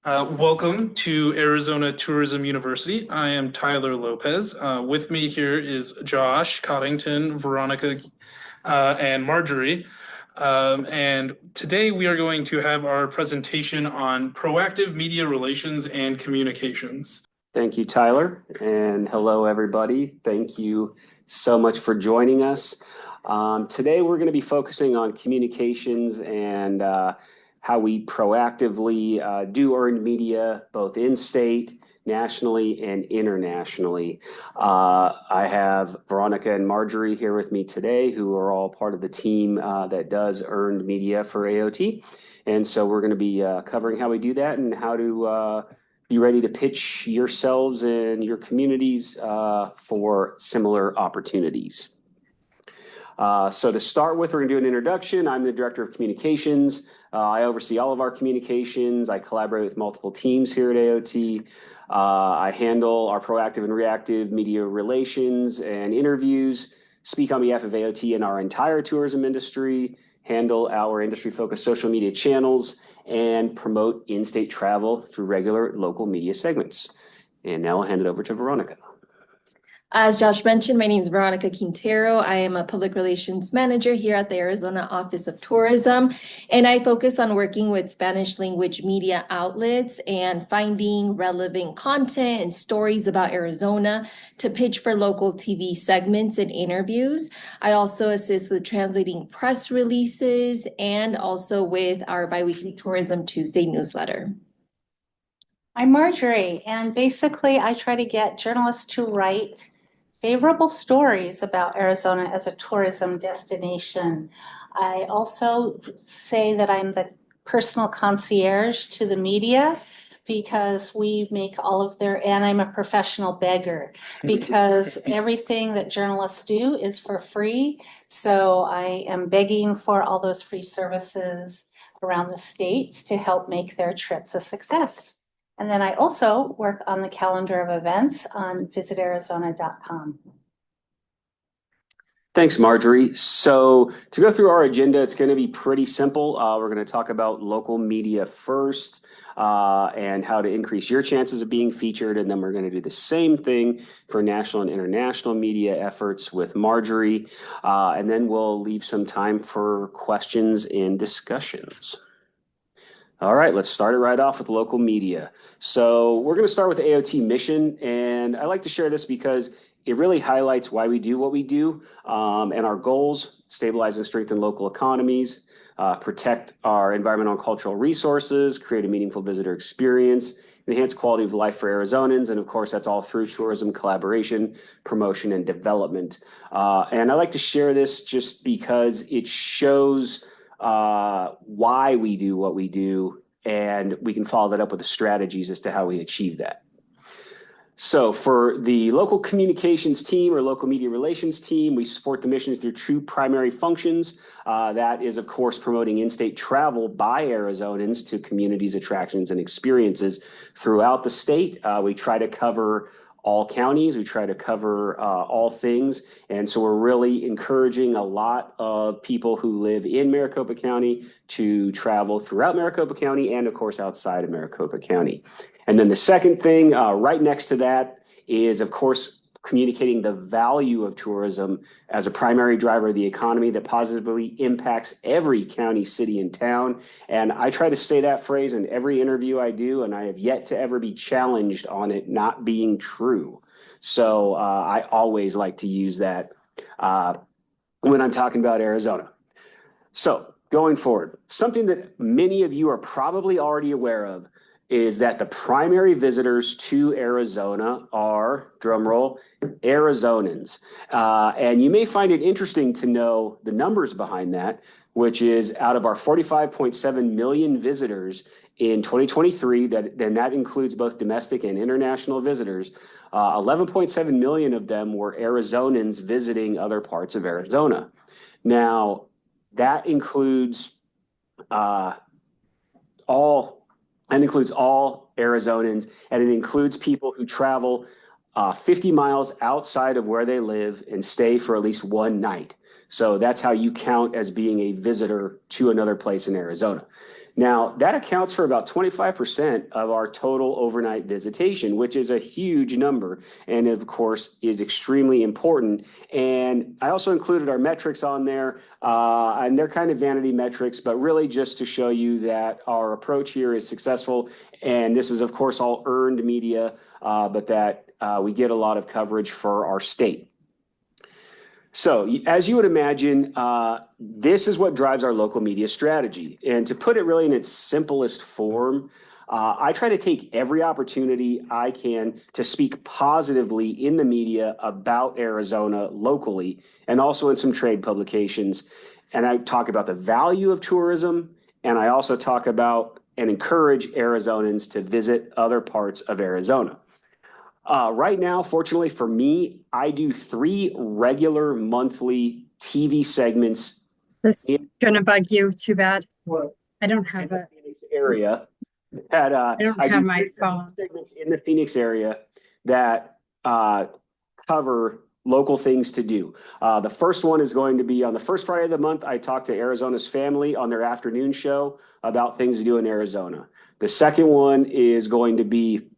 Welcome to Arizona Tourism University. I am Tyler Lopez. With me here is Josh, Coddington, Veronica, and Marjorie. And today we are going to have our presentation on proactive media relations and communications. Thank you, Tyler, and hello, everybody. Thank you so much for joining us. Today, we're going to be focusing on communications and how we proactively do earned media, both in-state, nationally, and internationally. I have Veronica and Marjorie here with me today, who are all part of the team that does earned media for AOT. And so we're going to be covering how we do that and how to be ready to pitch yourselves and your communities for similar opportunities. So to start with, we're going to do an introduction. I'm the Director of Communications. I oversee all of our communications. I collaborate with multiple teams here at AOT. I handle our proactive and reactive media relations and interviews, speak on behalf of AOT and our entire tourism industry, handle our industry-focused social media channels, and promote in-state travel through regular local media segments. And now I'll hand it over to Veronica. As Josh mentioned, my name is Veronica Quintero. I am a public relations manager here at the Arizona Office of Tourism, and I focus on working with Spanish language media outlets and finding relevant content and stories about Arizona to pitch for local TV segments and interviews. I also assist with translating press releases and also with our biweekly Tourism Tuesday newsletter. I'm Marjorie, and basically I try to get journalists to write favorable stories about Arizona as a tourism destination. I also say that I'm the personal concierge to the media because we make all of and I'm a professional beggar because everything that journalists do is for free. So I am begging for all those free services around the state to help make their trips a success. And then I also work on the calendar of events on visitarizona.com. Thanks, Marjorie. So to go through our agenda, it's going to be pretty simple. We're going to talk about local media first and how to increase your chances of being featured. And then we're going to do the same thing for national and international media efforts with Marjorie. And then we'll leave some time for questions and discussions. All right, let's start it right off with local media. So we're going to start with the AOT mission, and I like to share this because it really highlights why we do what we do and our goals: stabilize and strengthen local economies, protect our environmental and cultural resources, create a meaningful visitor experience, enhance quality of life for Arizonans, and of course, that's all through tourism collaboration, promotion, and development. And I like to share this just because it shows why we do what we do, and we can follow that up with the strategies as to how we achieve that. So for the local communications team or local media relations team, we support the mission through two primary functions. That is, of course, promoting in-state travel by Arizonans to communities, attractions, and experiences throughout the state. We try to cover all counties. We try to cover all things. And so we're really encouraging a lot of people who live in Maricopa County to travel throughout Maricopa County and, of course, outside of Maricopa County. And then the second thing right next to that is, of course, communicating the value of tourism as a primary driver of the economy that positively impacts every county, city, and town. And I try to say that phrase in every interview I do, and I have yet to ever be challenged on it not being true. So I always like to use that when I'm talking about Arizona. So going forward, something that many of you are probably already aware of is that the primary visitors to Arizona are, drumroll, Arizonans. And you may find it interesting to know the numbers behind that, which is out of our 45.7 million visitors in 2023, that includes both domestic and international visitors, 11.7 million of them were Arizonans visiting other parts of Arizona. Now, that includes all Arizonans, and it includes people who travel 50 miles outside of where they live and stay for at least one night. So that's how you count as being a visitor to another place in Arizona. Now, that accounts for about 25% of our total overnight visitation, which is a huge number and, of course, is extremely important. And I also included our metrics on there, and they're kind of vanity metrics, but really just to show you that our approach here is successful. And this is, of course, all earned media, but that we get a lot of coverage for our state. So as you would imagine, this is what drives our local media strategy. And to put it really in its simplest form, I try to take every opportunity I can to speak positively in the media about Arizona locally and also in some trade publications. And I talk about the value of tourism, and I also talk about and encourage Arizonans to visit other parts of Arizona. Right now, fortunately for me, I do 3 regular monthly TV segments That's gonna bug you. Too bad. I don't in have the a. Phoenix area. That I don't I have do my 3 phone. segments in the Phoenix area that cover local things to do. The first one is going to be on the first Friday of the month. I talk to Arizona's family on their afternoon show about things to do in Arizona. The second one is going to be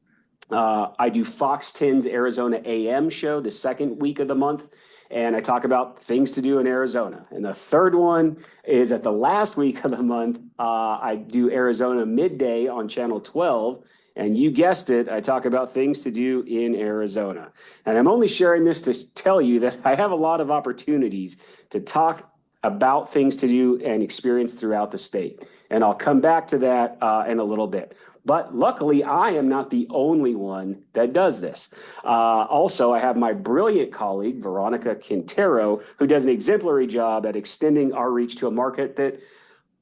I do Fox 10's Arizona AM show the second week of the month, and I talk about things to do in Arizona. And the third one is at the last week of the month. I do Arizona Midday on Channel 12, and you guessed it, I talk about things to do in Arizona. And I'm only sharing this to tell you that I have a lot of opportunities to talk about things to do and experience throughout the state. And I'll come back to that in a little bit. But luckily, I am not the only one that does this. Also, I have my brilliant colleague, Veronica Quintero, who does an exemplary job at extending our reach to a market that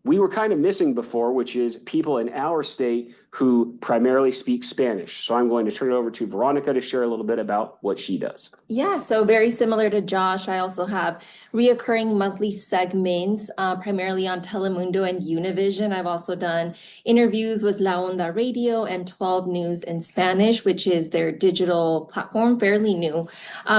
we were kind of missing before, which is people in our state who primarily speak Spanish. So I'm going to turn it over to Veronica to share a little bit about what she does. Yeah, so very similar to Josh, I also have reoccurring monthly segments, primarily on Telemundo and Univision. I've also done interviews with La Onda Radio and 12 News in Spanish, which is their digital platform, fairly new.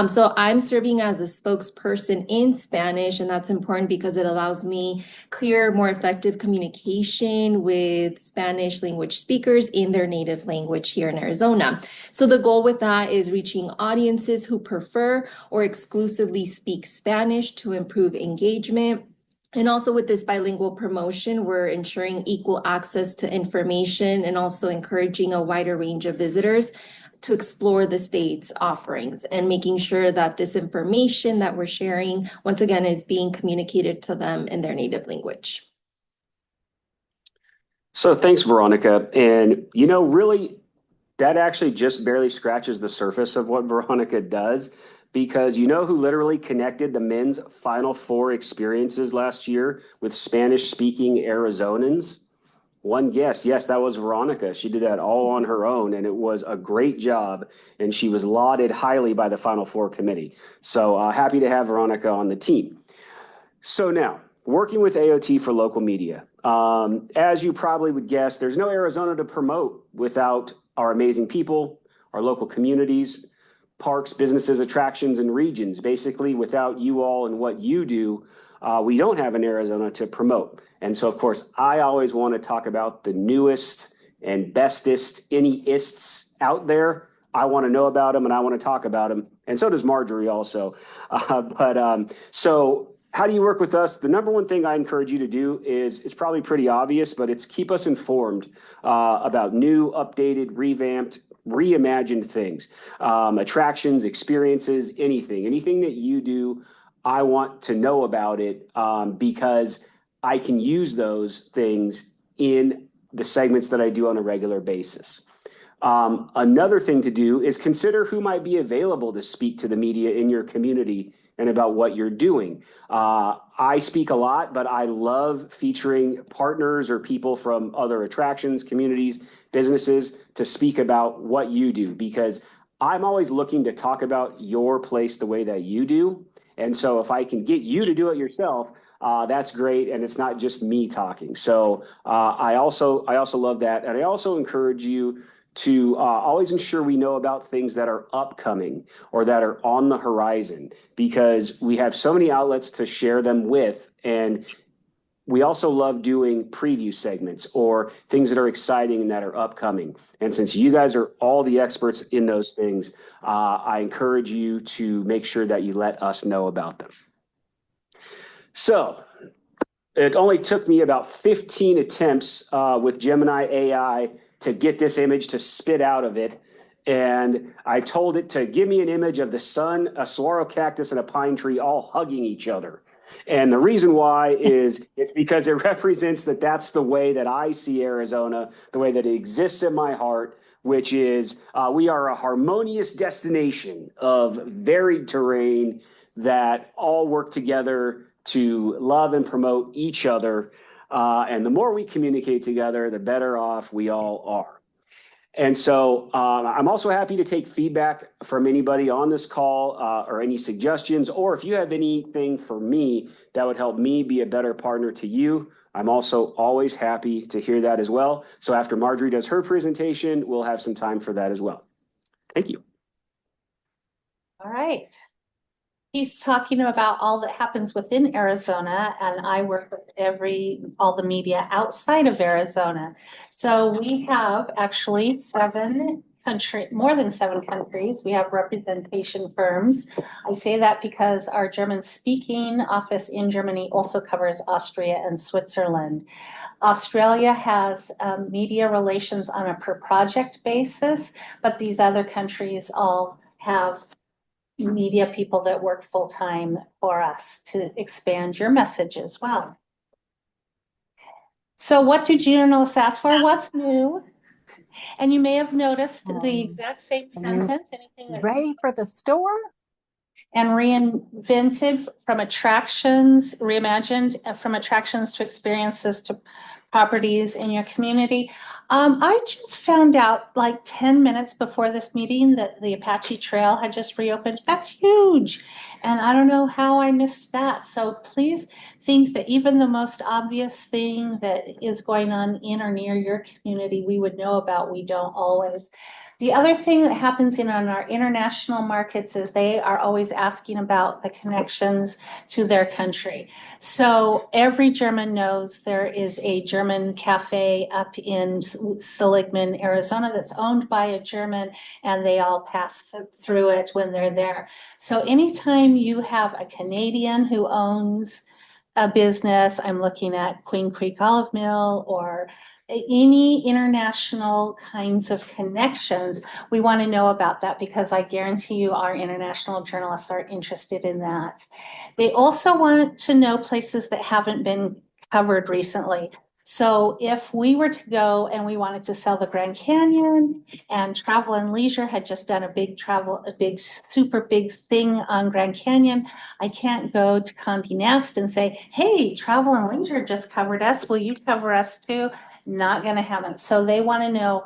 So I'm serving as a spokesperson in Spanish, and that's important because it allows me clear, more effective communication with Spanish language speakers in their native language here in Arizona. So the goal with that is reaching audiences who prefer or exclusively speak Spanish to improve engagement. And also with this bilingual promotion, we're ensuring equal access to information and also encouraging a wider range of visitors to explore the state's offerings and making sure that this information that we're sharing, once again, is being communicated to them in their native language. So thanks, Veronica. And, you know, really, that actually just barely scratches the surface of what Veronica does, because you know who literally connected the men's Final Four experiences last year with Spanish-speaking Arizonans? One guess. Yes, that was Veronica. She did that all on her own, and it was a great job, and she was lauded highly by the Final Four committee. So happy to have Veronica on the team. So now, working with AOT for local media. As you probably would guess, there's no Arizona to promote without our amazing people, our local communities, parks, businesses, attractions, and regions. Basically, without you all and what you do, we don't have an Arizona to promote. And so, of course, I always want to talk about the newest and bestest, any-ists out there. I want to know about them and I want to talk about them. And so does Marjorie also. So how do you work with us? The number one thing I encourage you to do is, it's probably pretty obvious, but it's keep us informed about new, updated, revamped, reimagined things, attractions, experiences, anything that you do. I want to know about it because I can use those things in the segments that I do on a regular basis. Another thing to do is consider who might be available to speak to the media in your community and about what you're doing. I speak a lot, but I love featuring partners or people from other attractions, communities, businesses to speak about what you do, because I'm always looking to talk about your place the way that you do. And so if I can get you to do it yourself, that's great. And it's not just me talking. So I also love that. And I also encourage you to always ensure we know about things that are upcoming or that are on the horizon, because we have so many outlets to share them with. And we also love doing preview segments or things that are exciting and that are upcoming. And since you guys are all the experts in those things, I encourage you to make sure that you let us know about them. So it only took me about 15 attempts with Gemini AI to get this image to spit out of it. And I told it to give me an image of the sun, a saguaro cactus, and a pine tree all hugging each other. And the reason why is it's because it represents that's the way that I see Arizona, the way that it exists in my heart, which is we are a harmonious destination of varied terrain that all work together to love and promote each other. And the more we communicate together, the better off we all are. And so I'm also happy to take feedback from anybody on this call or any suggestions, or if you have anything for me that would help me be a better partner to you, I'm also always happy to hear that as well. So after Marjorie does her presentation, we'll have some time for that as well. Thank you. All right. He's talking about all that happens within Arizona, and I work with all the media outside of Arizona. So we have actually more than 7 countries. We have representation firms. I say that because our German speaking office in Germany also covers Austria and Switzerland. Australia has media relations on a per project basis, but these other countries all have media people that work full-time for us to expand your message as well. So what do journalists ask for? What's new? And you may have noticed the exact same sentence, anything that's ready for the store? And reimagined from attractions to experiences to properties in your community. I just found out like 10 minutes before this meeting that the Apache Trail had just reopened. That's huge. And I don't know how I missed that. So please think that even the most obvious thing that is going on in or near your community, we would know about. We don't always. The other thing that happens on our international markets is they are always asking about the connections to their country. So every German knows there is a German cafe up in Seligman, Arizona that's owned by a German, and they all pass through it when they're there. So anytime you have a Canadian who owns a business, I'm looking at Queen Creek Olive Mill or any international kinds of connections, we want to know about that because I guarantee you our international journalists are interested in that. They also want to know places that haven't been covered recently. So if we were to go and we wanted to sell the Grand Canyon and Travel and Leisure had just done super big thing on Grand Canyon, I can't go to Condé Nast and say, hey, Travel and Leisure just covered us. Will you cover us too? Not going to happen. So they want to know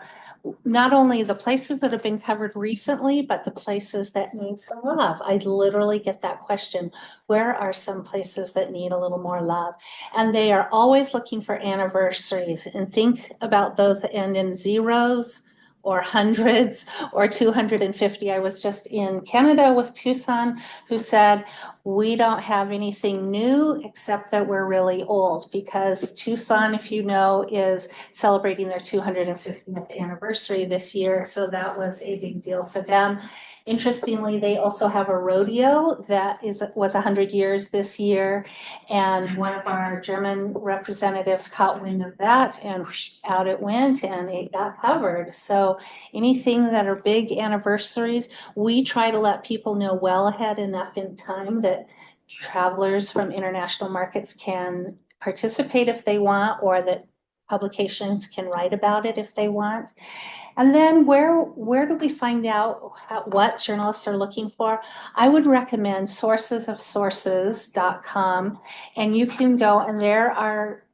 not only the places that have been covered recently, but the places that need some love. I literally get that question. Where are some places that need a little more love? And they are always looking for anniversaries, and think about those that end in zeros or hundreds or 250. I was just in Canada with Tucson, who said, we don't have anything new except that we're really old, because Tucson, if you know, is celebrating their 250th anniversary this year. So that was a big deal for them. Interestingly, they also have a rodeo that was 100 years this year. And one of our German representatives caught wind of that, and out it went, and it got covered. So anything that are big anniversaries, we try to let people know well ahead enough in time that travelers from international markets can participate if they want, or that publications can write about it if they want. And then where do we find out what journalists are looking for? I would recommend sourcesofsources.com, and you can go, and there are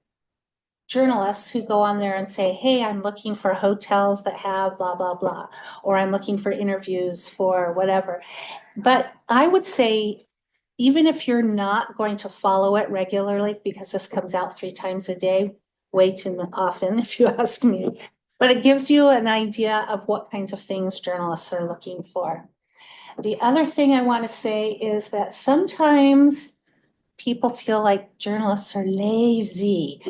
journalists who go on there and say, hey, I'm looking for hotels that have blah, blah, blah, or I'm looking for interviews for whatever. But I would say, even if you're not going to follow it regularly, because this comes out 3 times a day, way too often, if you ask me, but it gives you an idea of what kinds of things journalists are looking for. The other thing I want to say is that sometimes people feel like journalists are lazy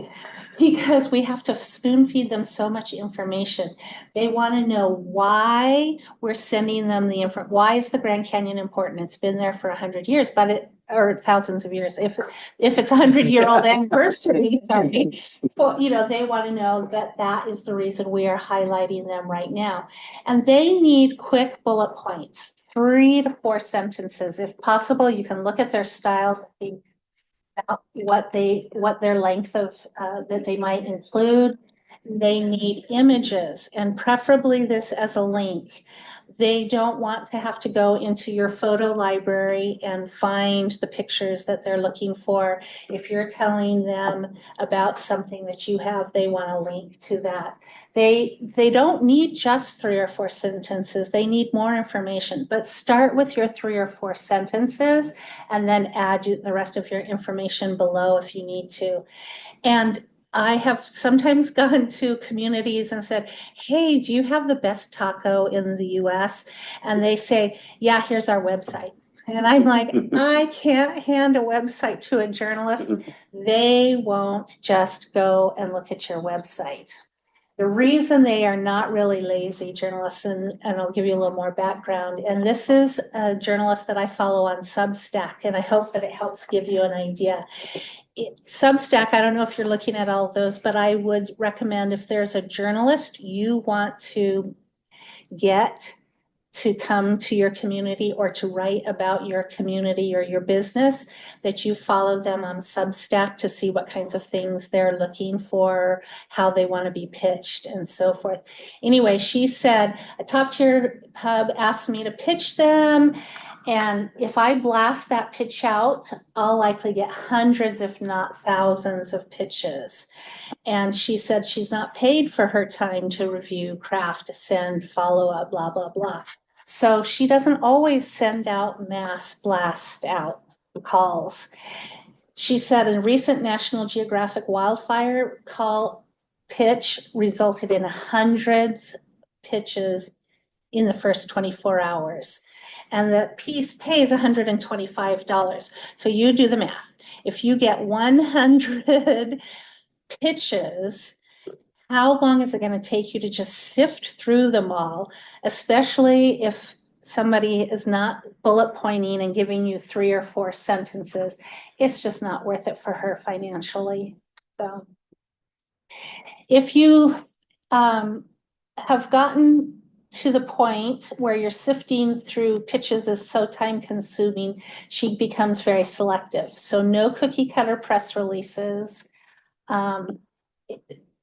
because we have to spoon feed them so much information. They want to know why we're sending them the info. Why is the Grand Canyon important? It's been there for 100 years, or thousands of years. If it's 100-year-old anniversary, sorry. Well, they want to know that is the reason we are highlighting them right now. And they need quick bullet points, 3 to 4 sentences. If possible, you can look at their style, what their length of that they might include. They need images, and preferably this as a link. They don't want to have to go into your photo library and find the pictures that they're looking for. If you're telling them about something that you have, they want a link to that. They don't need just 3 or 4 sentences. They need more information, but start with your 3 or 4 sentences and then add the rest of your information below if you need to. And I have sometimes gone to communities and said, hey, do you have the best taco in the US? And they say, yeah, here's our website. And I'm like, I can't hand a website to a journalist. They won't just go and look at your website. The reason they are not really lazy journalists, and I'll give you a little more background, and this is a journalist that I follow on Substack, and I hope that it helps give you an idea. Substack, I don't know if you're looking at all of those, but I would recommend if there's a journalist you want to get to come to your community or to write about your community or your business, that you follow them on Substack to see what kinds of things they're looking for, how they want to be pitched, and so forth. Anyway, she said, a top-tier pub asked me to pitch them, and if I blast that pitch out, I'll likely get hundreds, if not thousands, of pitches. And she said she's not paid for her time to review, craft, send, follow up, blah, blah, blah. So she doesn't always send out mass blast out calls. She said a recent National Geographic wildfire call pitch resulted in hundreds pitches in the first 24 hours. And the piece pays $125. So you do the math. If you get 100 pitches, how long is it going to take you to just sift through them all, especially if somebody is not bullet pointing and giving you 3 or 4 sentences? It's just not worth it for her financially. So if you have gotten to the point where you're sifting through pitches is so time consuming, she becomes very selective. So no cookie cutter press releases.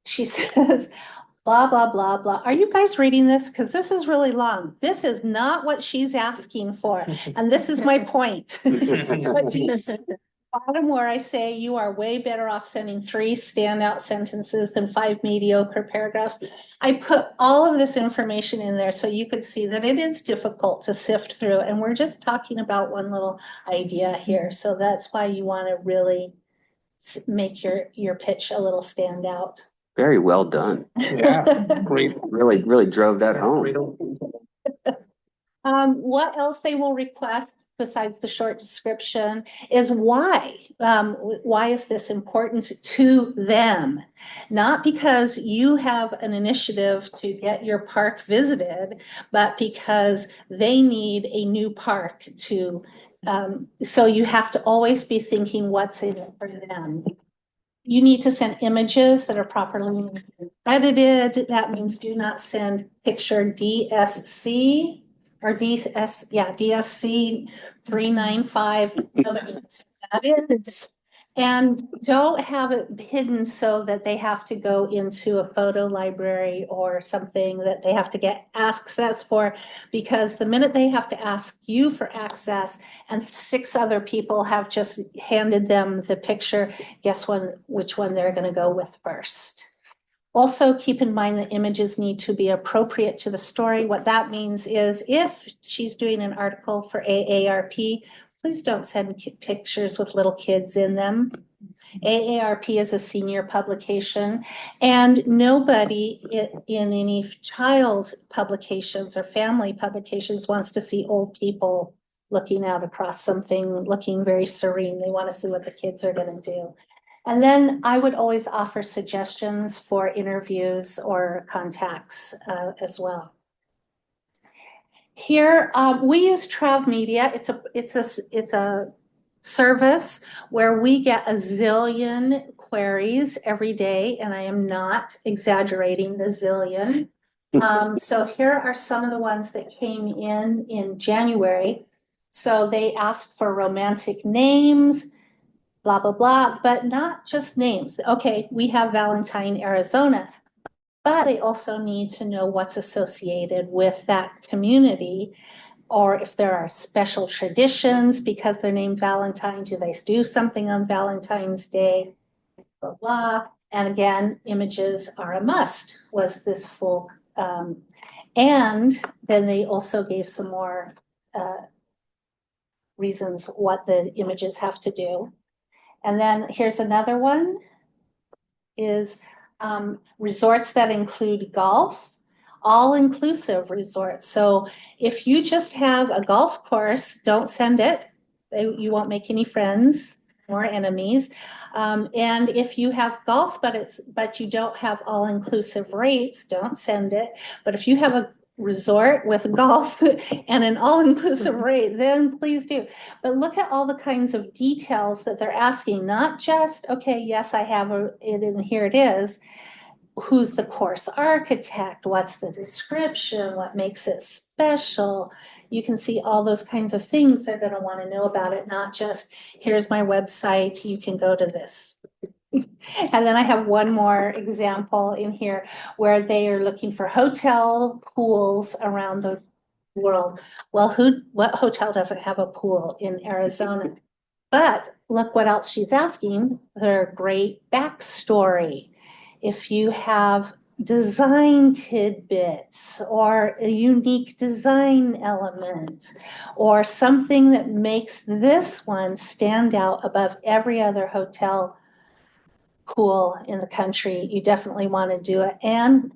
She says, blah, blah, blah, blah. Are you guys reading this? Because this is really long. This is not what she's asking for. And this is my point. But bottom where I say you are way better off sending 3 standout sentences than 5 mediocre paragraphs. I put all of this information in there so you could see that it is difficult to sift through. And we're just talking about one little idea here. So that's why you want to really make your pitch a little stand out. Very well done. Yeah, great. Really drove that home. What else they will request besides the short description is why. Why is this important to them? Not because you have an initiative to get your park visited, but because they need a new park to, so you have to always be thinking what's in it for them. You need to send images that are properly edited. That means do not send picture DSC or DSC 395. That is. And don't have it hidden so that they have to go into a photo library or something that they have to get access for, because the minute they have to ask you for access and 6 other people have just handed them the picture, guess which one they're going to go with first. Also, keep in mind that images need to be appropriate to the story. What that means is if she's doing an article for AARP, please don't send pictures with little kids in them. AARP is a senior publication, and nobody in any child publications or family publications wants to see old people looking out across something, looking very serene. They want to see what the kids are going to do. And then I would always offer suggestions for interviews or contacts as well. Here, we use Trav Media. It's a service where we get a zillion queries every day, and I am not exaggerating the zillion. So here are some of the ones that came in January. So they asked for romantic names, blah, blah, blah, but not just names. Okay, we have Valentine, Arizona, but they also need to know what's associated with that community, or if there are special traditions because they're named Valentine. Do they do something on Valentine's Day? Blah, blah. And again, images are a must, was this full. And then they also gave some more reasons what the images have to do. And then here's another one, is resorts that include golf, all-inclusive resorts. So if you just have a golf course, don't send it. You won't make any friends or enemies. And if you have golf, but you don't have all-inclusive rates, don't send it. But if you have a resort with golf and an all-inclusive rate, then please do. But look at all the kinds of details that they're asking, not just, okay, yes, I have it and here it is. Who's the course architect? What's the description? What makes it special? You can see all those kinds of things they're going to want to know about it, not just, here's my website, you can go to this. And then I have one more example in here where they are looking for hotel pools around the world. Well, what hotel doesn't have a pool in Arizona? But look what else she's asking, their great backstory. If you have design tidbits or a unique design element or something that makes this one stand out above every other hotel pool in the country, you definitely want to do it. And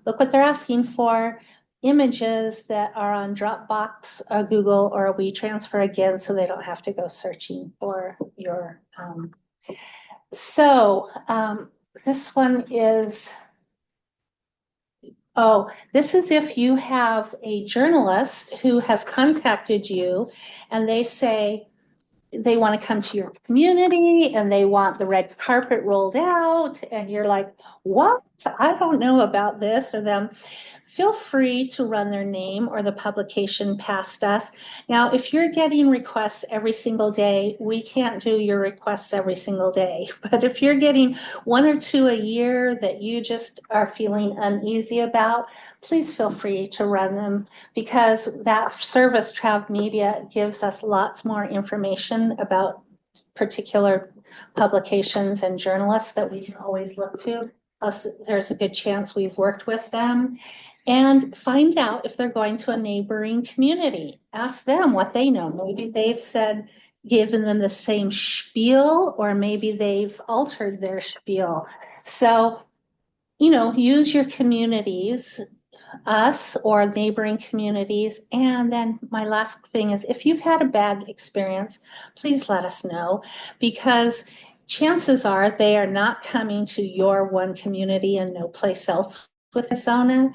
look what they're asking for, images that are on Dropbox, Google, or WeTransfer again, so they don't have to go searching for your. This one is, this is if you have a journalist who has contacted you and they say they want to come to your community and they want the red carpet rolled out, and you're like, what? I don't know about this or them. Feel free to run their name or the publication past us. Now, if you're getting requests every single day, we can't do your requests every single day. But if you're getting one or two a year that you just are feeling uneasy about, please feel free to run them, because that service, Trav Media, gives us lots more information about particular publications and journalists that we can always look to. Plus, there's a good chance we've worked with them. And find out if they're going to a neighboring community. Ask them what they know. Maybe they've given them the same spiel, or maybe they've altered their spiel. So, use your communities, us or neighboring communities. And then my last thing is, if you've had a bad experience, please let us know, because chances are they are not coming to your one community and no place else with Arizona.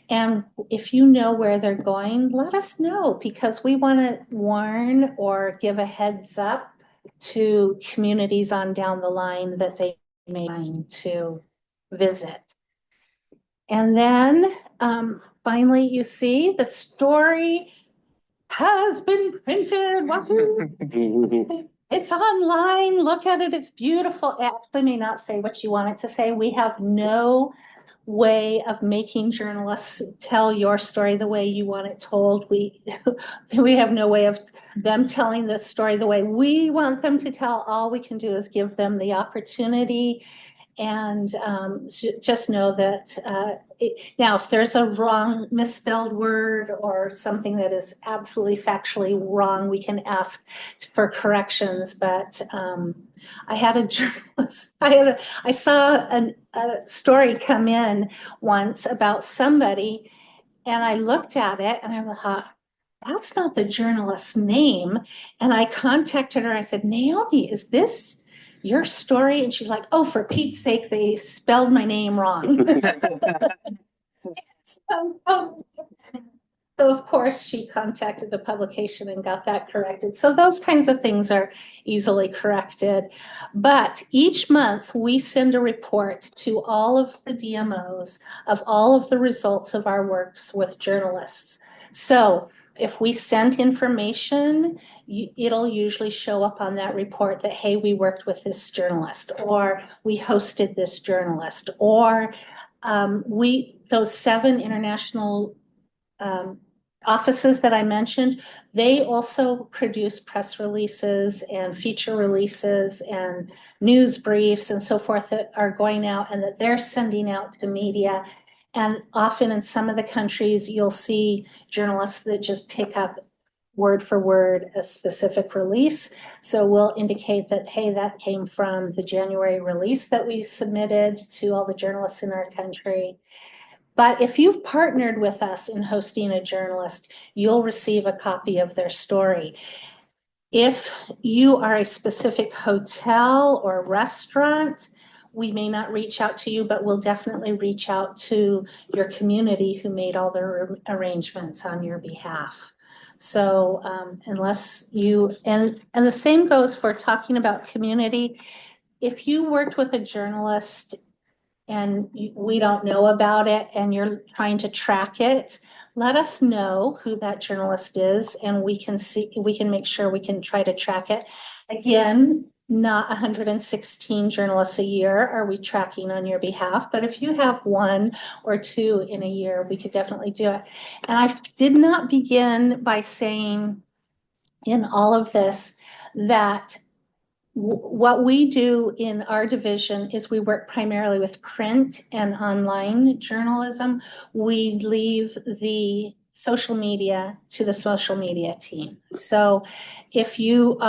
And if you know where they're going, let us know, because we want to warn or give a heads up to communities on down the line that they may need to visit. And then finally, you see the story has been printed. It's online. Look at it. It's beautiful. It actually may not say what you want it to say. We have no way of making journalists tell your story the way you want it told. We have no way of them telling the story the way we want them to tell. All we can do is give them the opportunity And just know that now, if there's a wrong misspelled word or something that is absolutely factually wrong, we can ask for corrections. But I had a journalist, I saw a story come in once about somebody, and I looked at it and I thought, that's not the journalist's name. And I contacted her. I said, Naomi, is this your story? And she's like, oh, for Pete's sake, they spelled my name wrong. So of course, she contacted the publication and got that corrected. So those kinds of things are easily corrected. But each month, we send a report to all of the DMOs of all of the results of our works with journalists. So if we send information, it'll usually show up on that report that, hey, we worked with this journalist, or we hosted this journalist, or those 7 international offices that I mentioned, they also produce press releases and feature releases and news briefs and so forth that are going out and that they're sending out to media. And often in some of the countries, you'll see journalists that just pick up word for word a specific release. So we'll indicate that, hey, that came from the January release that we submitted to all the journalists in our country. But if you've partnered with us in hosting a journalist, you'll receive a copy of their story. If you are a specific hotel or restaurant, we may not reach out to you, but we'll definitely reach out to your community who made all the arrangements on your behalf. So unless you, and the same goes for talking about community. If you worked with a journalist and we don't know about it and you're trying to track it, let us know who that journalist is and we can make sure we can try to track it. Again, not 116 journalists a year are we tracking on your behalf, but if you have 1 or 2 in a year, we could definitely do it. And I did not begin by saying in all of this that what we do in our division is we work primarily with print and online journalism. We leave the social media to the social media team. So if you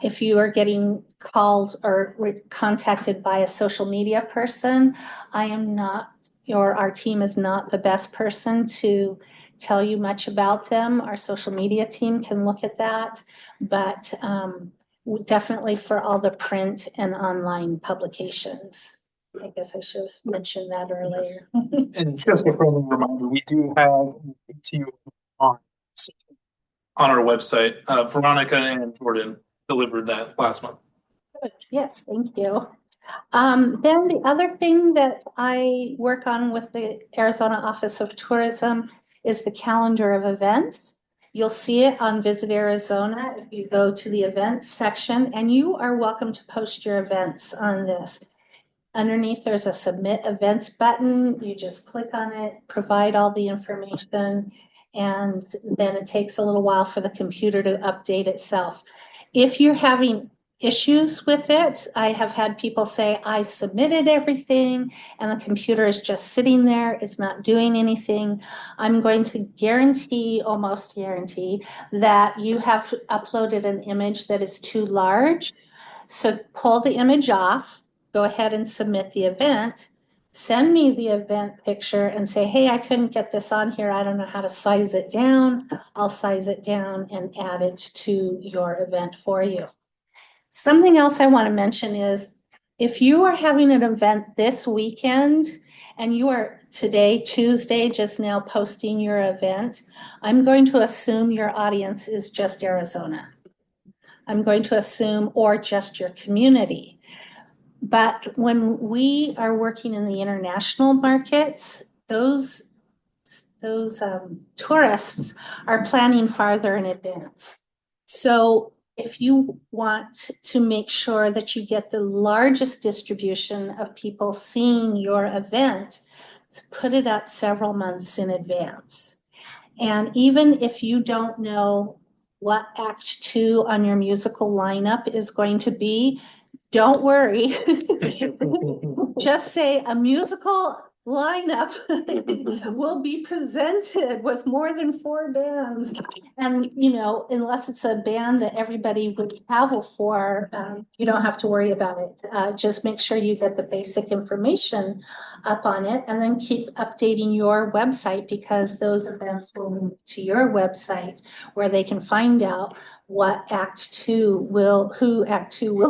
if you are getting called or contacted by a social media person, I am not, or our team is not the best person to tell you much about them. Our social media team can look at that, but definitely for all the print and online publications. I guess I should have mentioned that earlier. Yes. And just a friendly reminder, we do have ATU on our website. Veronica and Jordan delivered that last month. Good. Yes, thank you. Then the other thing that I work on with the Arizona Office of Tourism is the calendar of events. You'll see it on Visit Arizona if you go to the events section, and you are welcome to post your events on this. Underneath, there's a submit events button. You just click on it, provide all the information, and then it takes a little while for the computer to update itself. If you're having issues with it, I have had people say, I submitted everything and the computer is just sitting there, it's not doing anything. I'm going to guarantee, almost guarantee, that you have uploaded an image that is too large. So pull the image off, go ahead and submit the event, send me the event picture and say, hey, I couldn't get this on here, I don't know how to size it down. I'll size it down and add it to your event for you. Something else I want to mention is if you are having an event this weekend and you are today, Tuesday, just now posting your event, I'm going to assume your audience is just Arizona. I'm going to assume, or just your community. But when we are working in the international markets, those tourists are planning farther in advance. So if you want to make sure that you get the largest distribution of people seeing your event, put it up several months in advance. And even if you don't know what Act 2 on your musical lineup is going to be, don't worry. Just say a musical lineup will be presented with more than 4 bands. And, unless it's a band that everybody would travel for, you don't have to worry about it. Just make sure you get the basic information up on it and then keep updating your website, because those events will move to your website where they can find out who Act Two will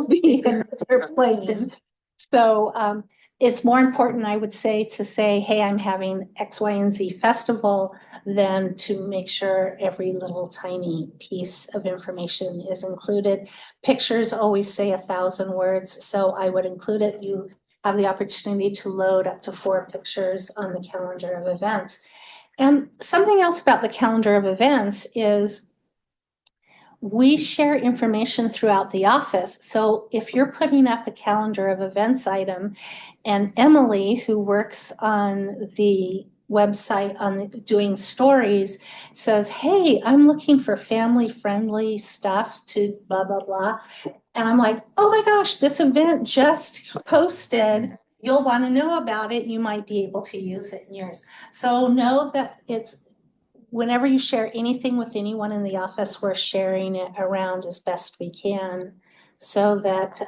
be and what they're playing. So it's more important, I would say, to say, hey, I'm having X, Y, and Z festival, than to make sure every little tiny piece of information is included. Pictures always say 1,000 words, so I would include it. You have the opportunity to load up to 4 pictures on the calendar of events. And something else about the calendar of events is we share information throughout the office. So if you're putting up a calendar of events item and Emily, who works on the website doing stories, says, hey, I'm looking for family friendly stuff to blah, blah, blah. And I'm like, oh my gosh, this event just posted. You'll want to know about it. You might be able to use it in yours. So know that whenever you share anything with anyone in the office, we're sharing it around as best we can, so that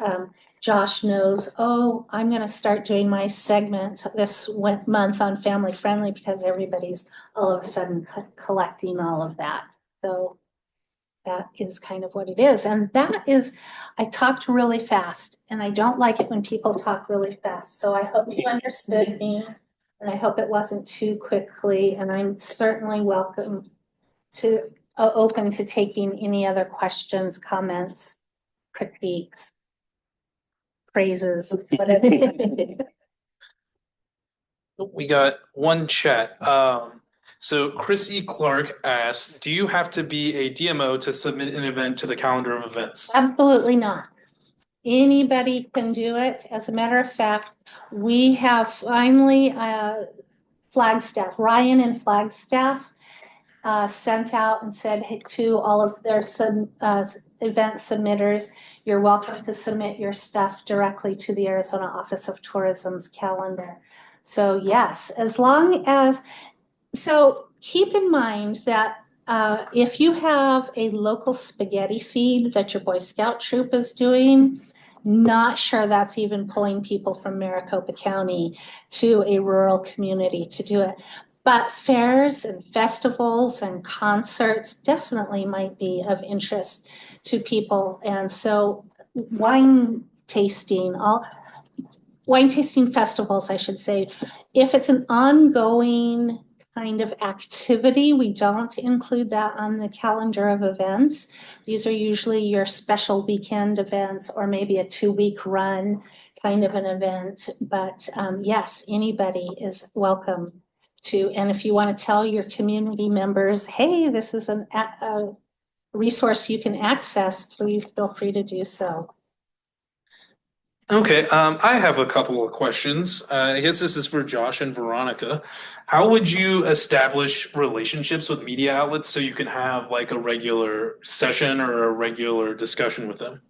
Josh knows, oh, I'm going to start doing my segment this month on family friendly, because everybody's all of a sudden collecting all of that. So that is kind of what it is. And I talked really fast, and I don't like it when people talk really fast. So I hope you understood me. And I hope it wasn't too quickly, and I'm certainly open to taking any other questions, comments, critiques, praises, whatever. We got one chat. So Chrissy Clark asked, do you have to be a DMO to submit an event to the calendar of events? Absolutely not. Anybody can do it. As a matter of fact, we have finally Flagstaff, Ryan and Flagstaff sent out and said, hey, to all of their event submitters, you're welcome to submit your stuff directly to the Arizona Office of Tourism's calendar. So yes, so keep in mind that if you have a local spaghetti feed that your Boy Scout troop is doing, not sure that's even pulling people from Maricopa County to a rural community to do it. But fairs and festivals and concerts definitely might be of interest to people. And so wine tasting festivals, I should say, if it's an ongoing kind of activity, we don't include that on the calendar of events. These are usually your special weekend events, or maybe a 2-week run kind of an event. But yes, anybody is welcome to. And if you want to tell your community members, hey, this is a resource you can access, please feel free to do so. Okay, I have a couple of questions. I guess this is for Josh and Veronica. How would you establish relationships with media outlets so you can have like a regular session or a regular discussion with them?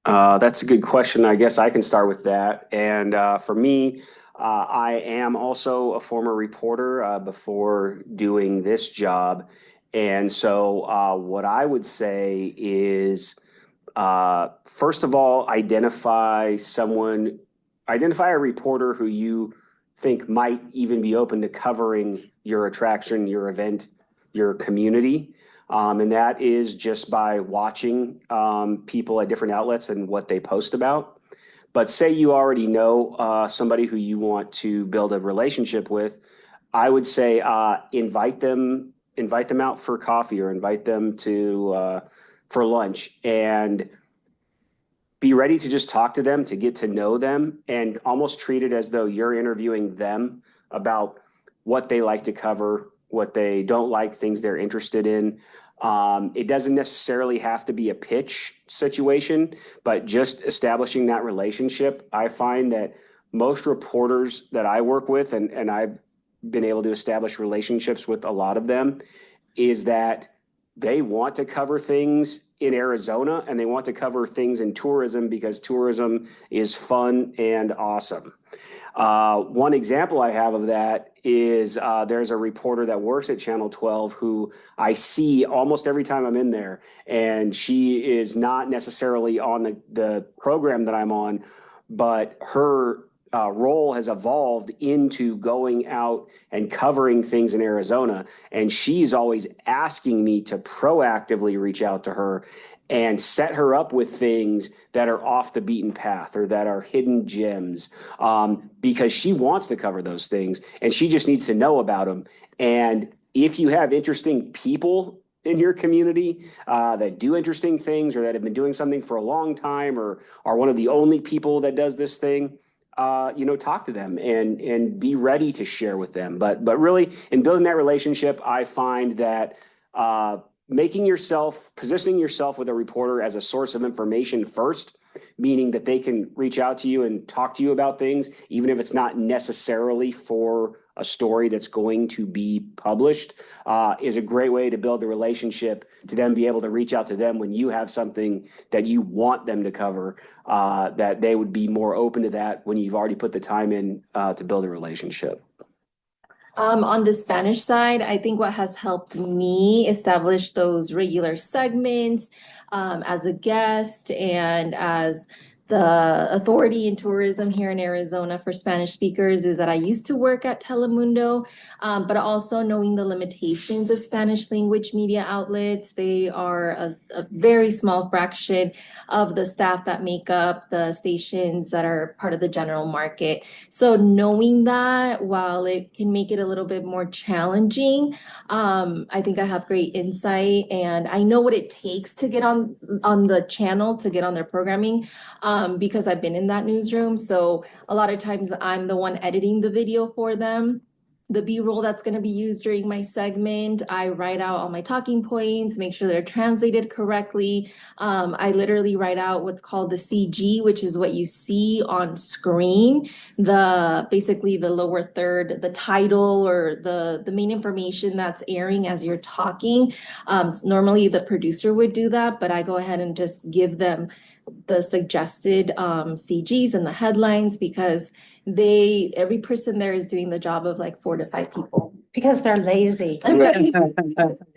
That's a good question. I guess I can start with that. And for me, I am also a former reporter before doing this job. And so what I would say is, first of all, identify a reporter who you think might even be open to covering your attraction, your event, your community. And that is just by watching people at different outlets and what they post about. But say you already know somebody who you want to build a relationship with, I would say invite them out for coffee, or invite them to for lunch, and be ready to just talk to them, to get to know them, and almost treat it as though you're interviewing them about what they like to cover, what they don't like, things they're interested in. It doesn't necessarily have to be a pitch situation, but just establishing that relationship. I find that most reporters that I work with, and I've been able to establish relationships with a lot of them, is that they want to cover things in Arizona and they want to cover things in tourism because tourism is fun and awesome. One example I have of that is there's a reporter that works at Channel 12 who I see almost every time I'm in there, and she is not necessarily on the program that I'm on, but her role has evolved into going out and covering things in Arizona. And she's always asking me to proactively reach out to her and set her up with things that are off the beaten path or that are hidden gems, because she wants to cover those things and she just needs to know about them. And if you have interesting people in your community that do interesting things or that have been doing something for a long time or are one of the only people that does this thing, talk to them and be ready to share with them. But really, in building that relationship, I find that positioning yourself with a reporter as a source of information first, meaning that they can reach out to you and talk to you about things, even if it's not necessarily for a story that's going to be published, is a great way to build the relationship to then be able to reach out to them when you have something that you want them to cover, that they would be more open to that when you've already put the time in to build a relationship. On the Spanish side, I think what has helped me establish those regular segments as a guest and as the authority in tourism here in Arizona for Spanish speakers is that I used to work at Telemundo, but also knowing the limitations of Spanish language media outlets. They are a very small fraction of the staff that make up the stations that are part of the general market. So knowing that, while it can make it a little bit more challenging, I think I have great insight and I know what it takes to get on the channel, to get on their programming. Because I've been in that newsroom. So a lot of times I'm the one editing the video for them. The B-roll that's going to be used during my segment, I write out all my talking points, make sure they're translated correctly. I literally write out what's called the CG, which is what you see on screen. Basically the lower third, the title or the main information that's airing as you're talking. Normally the producer would do that, but I go ahead and just give them the suggested CGs and the headlines because every person there is doing the job of like 4 to 5 people. Because they're lazy.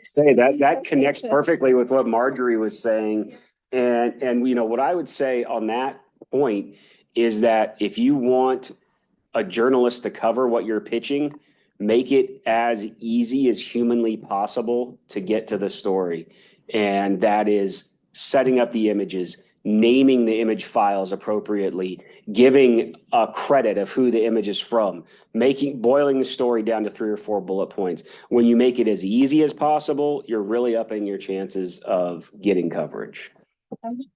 Say that connects perfectly with what Marjorie was saying. And what I would say on that point is that if you want a journalist to cover what you're pitching, make it as easy as humanly possible to get to the story. And that is setting up the images, naming the image files appropriately, giving a credit of who the image is from, boiling the story down to 3 or 4 bullet points. When you make it as easy as possible, you're really upping your chances of getting coverage.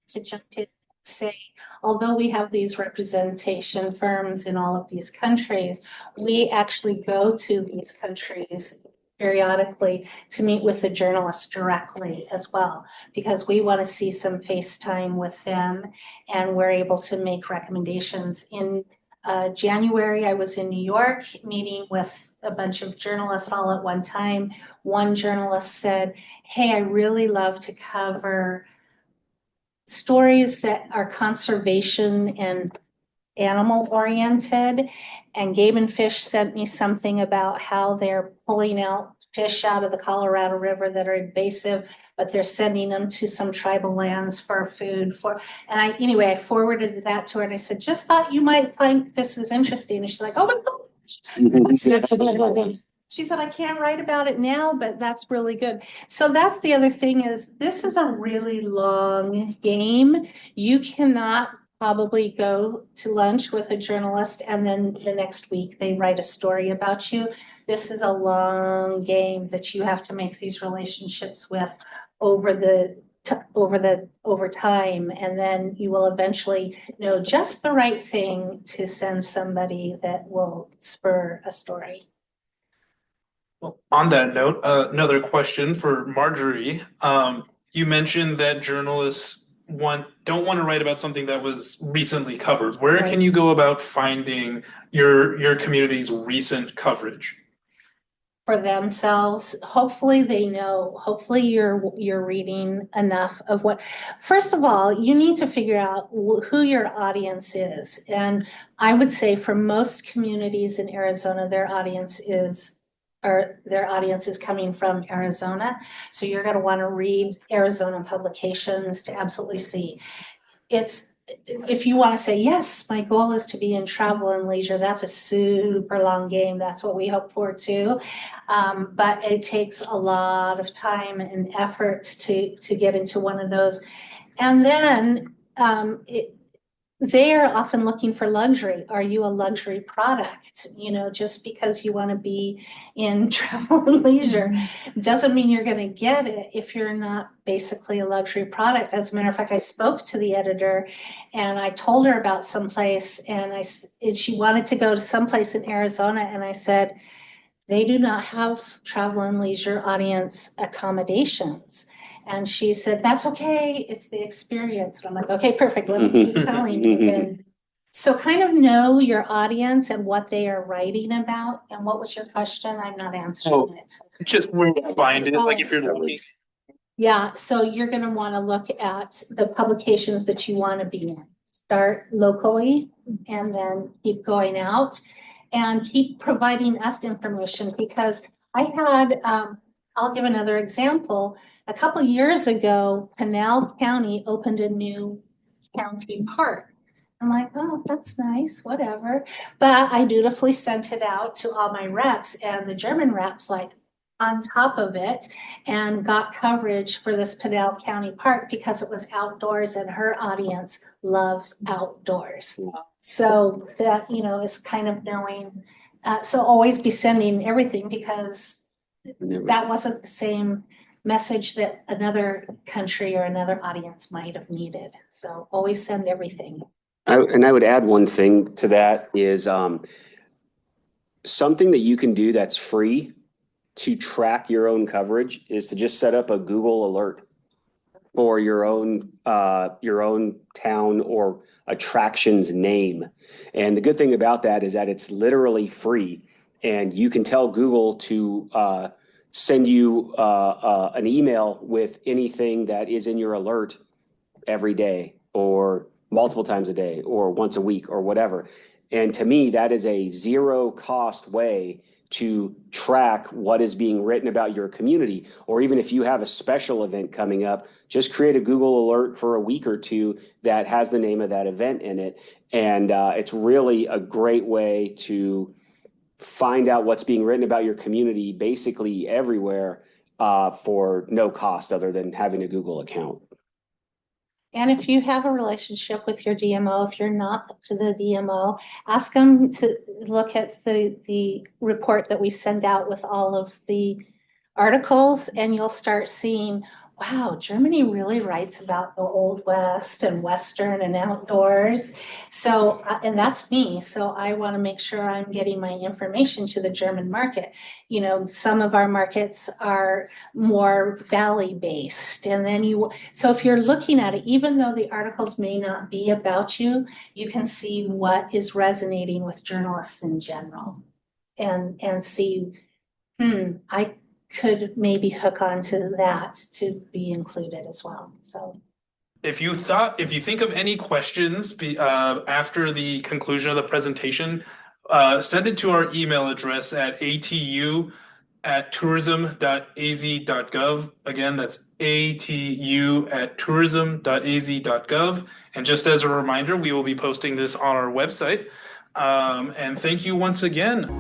To jump in and say, although we have these representation firms in all of these countries, we actually go to these countries periodically to meet with the journalists directly as well, because we want to see some FaceTime with them and we're able to make recommendations. In January, I was in New York meeting with a bunch of journalists all at one time. One journalist said, "Hey, I really love to cover stories that are conservation and animal oriented." And Game and Fish sent me something about how they're pulling out fish out of the Colorado River that are invasive, but they're sending them to some tribal lands for food and I forwarded that to her and I said, "Just thought you might think this is interesting." And she's like, "Oh my gosh." She said, "I can't write about it now, but that's really good." So that's the other thing is this is a really long game. You cannot probably go to lunch with a journalist and then the next week they write a story about you. This is a long game that you have to make these relationships with over time, and then you will eventually know just the right thing to send somebody that will spur a story. Well, on that note, another question for Marjorie. You mentioned that journalists don't want to write about something that was recently covered. Where Right. can you go about finding your community's recent coverage? for themselves. Hopefully they know, hopefully you're reading enough of what, first of all, you need to figure out who your audience is. And I would say for most communities in Arizona, their audience is coming from Arizona. So you're going to want to read Arizona publications to absolutely see. If you want to say, yes, my goal is to be in travel and leisure, that's a super long game. That's what we hope for too. But it takes a lot of time and effort to get into one of those. And then they are often looking for luxury. Are you a luxury product? You know, just because you want to be in travel and leisure doesn't mean you're going to get it if you're not basically a luxury product. As a matter of fact, I spoke to the editor and I told her about someplace, and she wanted to go to someplace in Arizona, and I said, they do not have travel and leisure audience accommodations. And she said, that's okay, it's the experience. And I'm like, okay, perfect, let me keep telling you. And so kind of know your audience and what they are writing about. And what was your question? I'm not answering it. Just where to find it, like if you're looking. Yeah, so you're gonna wanna look at the publications that you wanna be in. Start locally and then keep going out and keep providing us information, because I had, I'll give another example. A couple of years ago, Pinal County opened a new county park. I'm like, oh, that's nice, whatever. But I dutifully sent it out to all my reps, and the German reps like on top of it and got coverage for this Pinal County Park because it was outdoors and her audience loves outdoors. So that, you know, is kind of knowing, so always be sending everything, because that wasn't the same message that another country or another audience might have needed. So always send everything. And I would add one thing to that is something that you can do that's free to track your own coverage is to just set up a Google alert for your own town or attraction's name. And the good thing about that is that it's literally free, and you can tell Google to send you an email with anything that is in your alert every day or multiple times a day or once a week or whatever. And to me, that is a zero cost way to track what is being written about your community. Or even if you have a special event coming up, just create a Google alert for a week or two that has the name of that event in it. And it's really a great way to find out what's being written about your community basically everywhere for no cost other than having a Google account. And if you have a relationship with your DMO, if you're not to the DMO, ask them to look at the report that we send out with all of the articles, and you'll start seeing, wow, Germany really writes about the Old West and Western and outdoors. So, and that's me. So I want to make sure I'm getting my information to the German market. You know, some of our markets are more valley based. And then so if you're looking at it, even though the articles may not be about you, you can see what is resonating with journalists in general and see, I could maybe hook onto that to be included as well. So if you think of any questions after the conclusion of the presentation, send it to our email address at atu@tourism.az.gov. Again, that's atu@tourism.az.gov. And just as a reminder, we will be posting this on our website. And thank you once again.